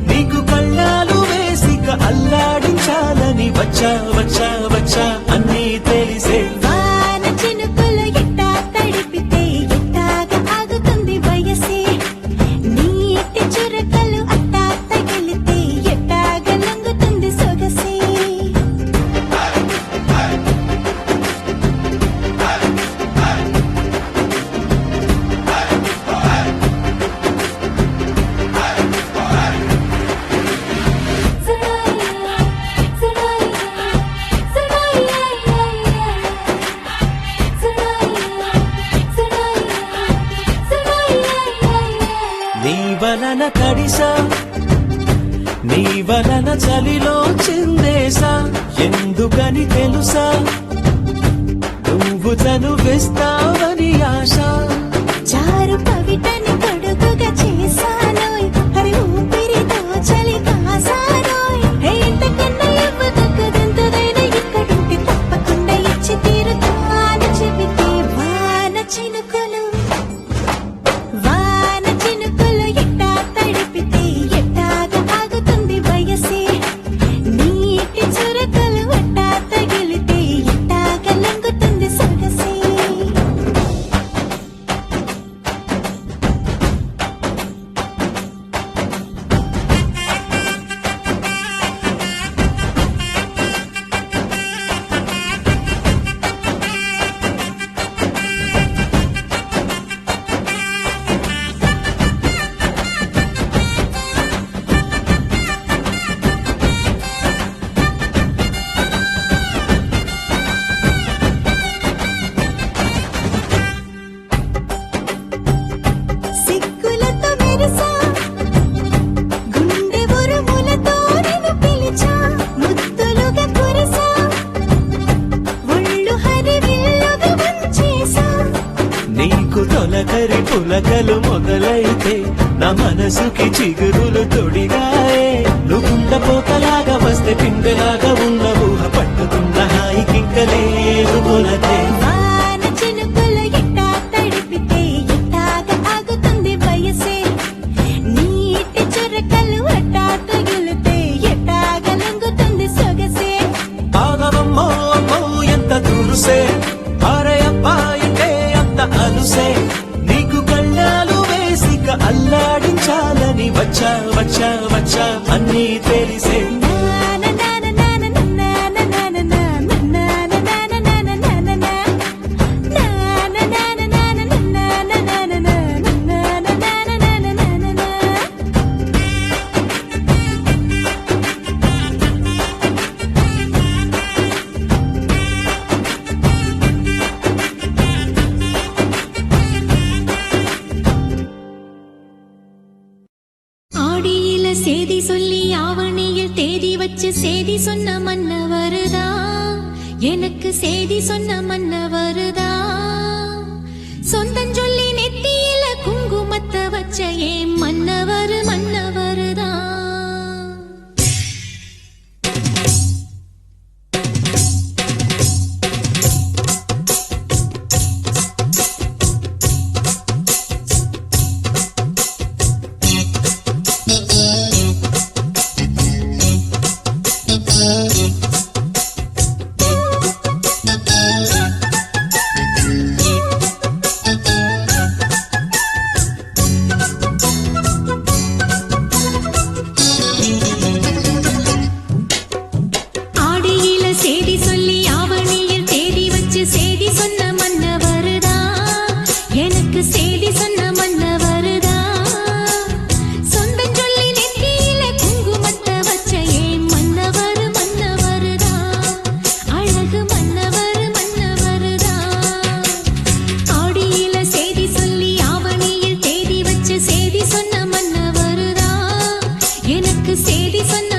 నీకు కళ్ళాలు వేసిక అల్లాడించాలని వచ్చా వచ్చా వచ్చా అన్నీ తెలిసే వాన చినుకులు ఎట్టా తడిపితే ఎట్టాగా ఆగుతుంది వయసే నీటి చురకలు అట్టా తగిలితే ఎట్టాగా లొంగుతుంది సొగసే నీ వలన తడిసా నీ వలన చలిలో చిందేసా ఎందుకని తెలుసా నువ్వు చనువేస్తావని ఆశ చారు పవిటని తొడుగుగా చేశానోయ్ హరి ఊపిరితో చలి కాసానోయ్ ఇంతకన్నా ఇవ్వదగ్గదెంతదైనా ఇక్కడుంటే తప్పకుండా ఇచ్చి తీరుతాను చెబితే వాన చినుకులు ఎట్టా తడిపితే ఎట్టాగా ఆగుతుంది వయసే నీటి చురకలు అట్టా తగిలితే ఎట్టాగా లొంగుతుంది సొగసే సిగ్గులతో మెరిసా గుండె ఉరుములతో నిన్ను పిలిచా ముద్దులుగా కురిసా ఒళ్ళు హరివిల్లుగా వంచేసా నీకు తొలకరి పులకలు మొదలైతే నా మనసుకి చిగురులు తొడిగాయే నువ్వుండ పోతలాగా వస్తే పిండలాగా ఉన్న ఊహ పట్టుకున్న హాయికింక లేదు కొలతే వాన చినుకులు ఎట్టా తడిపితే ఎట్టాగా ఆగుతుంది వయసే నీటి చురకలు అట్టా తగిలితే ఎట్టాగా లొంగుతుంది సొగసే ఆగమమ్మో అమ్మో ఎంత తురుసే ఆరయప్పా అంటే అంత అలుసే నీకు కళ్ళాలు వేసిక అల్లాడించాలని వచ్చా వచ్చా వచ్చా అన్నీ తెలిసే ஆடியில சேதி சொல்லி ஆவணியில் தேதி வச்சு சேதி சொன்ன மன்னவருதா எனக்கு சேதி சொன்ன மன்னவருதா சொந்தம் சொல்லி நெத்தியில குங்குமத்தை வச்ச ஏன் மன்னவருதா எனக்கு செய்தி சொன்ன